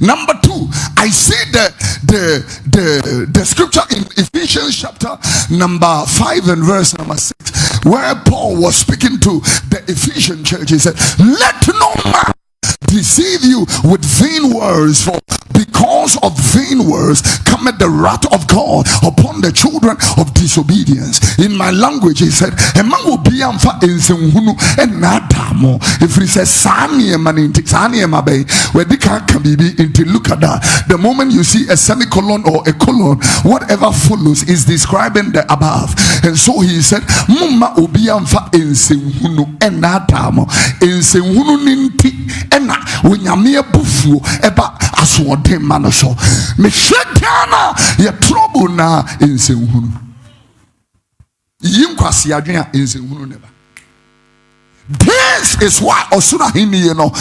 Number 2, I see the scripture in Ephesians chapter number 5 and verse number 6, where Paul was speaking to the Ephesian church. He said, let no man deceive you with vain words, for because of vain words cometh the wrath of God upon the children of disobedience. In my language, he said, a man will be amfa ensenhunu enadamo. If he says sani emaninti sani emabe, where the can be into, look at that. The moment you see a semicolon or a colon, whatever follows is describing the above. And so he said, mumma ubi amfa ensenhunu enadamo ensenhunu ninti ena unyamia bufu eba aswode manoso me shedana ye trouble na ensenhunu yinkwasi adwen ensenhunu neba. This is why osuna hini, you know,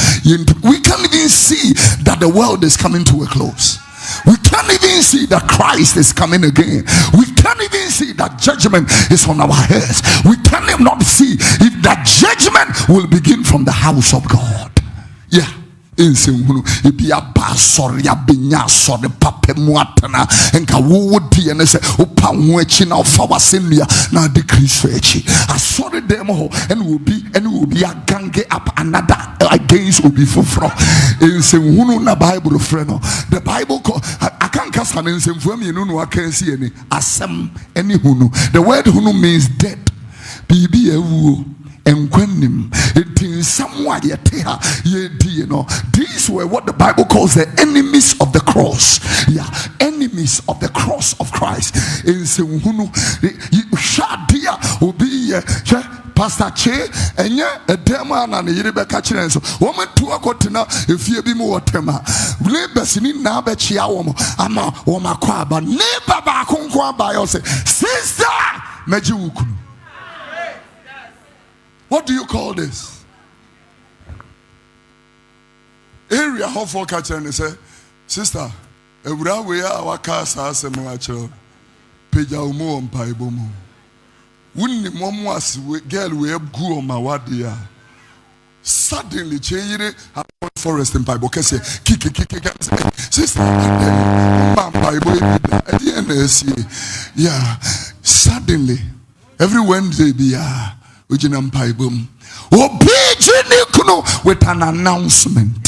we can't even see that the world is coming to a close. We can't even see that Christ is coming again. We can't even see that judgment is on our heads. We can't even not see if that judgment will begin from the house of God. Yeah. Ensenhunu ebia ba sori abenya sori pape muatana enka wo di ene se opa ho achi na ofa wasenia na de Kristo achi asori dem ho and will be agange up another against obi foforo. Ensenhunu na Bible friend no, the Bible I can't cast an ensenfu amienu no akan si eni asem eni hunu. The word hunu means dead, bibi ewu enkwanim etin somewhere you know. These were what the Bible calls the enemies of the cross. Yeah, enemies of the cross of Christ. Ensenhunu shadia obi Pastor Che enye edema na ne yire beka kire nso wo metu akotena efie bi mu wotema neighbors ni na be chia wo ama wo makwa aba neighbor ba konko aba yo say sister meji wukunu. What do you call this? Area how for catcher and say, sister, ewura we a waka sa asem a chiro. Peja umu on paibomu. Wunni momu as girl we gu on my wadia. Suddenly cheyire forest in paibo kese kiki sister man paibo yeah. Suddenly every Wednesday be with an announcement.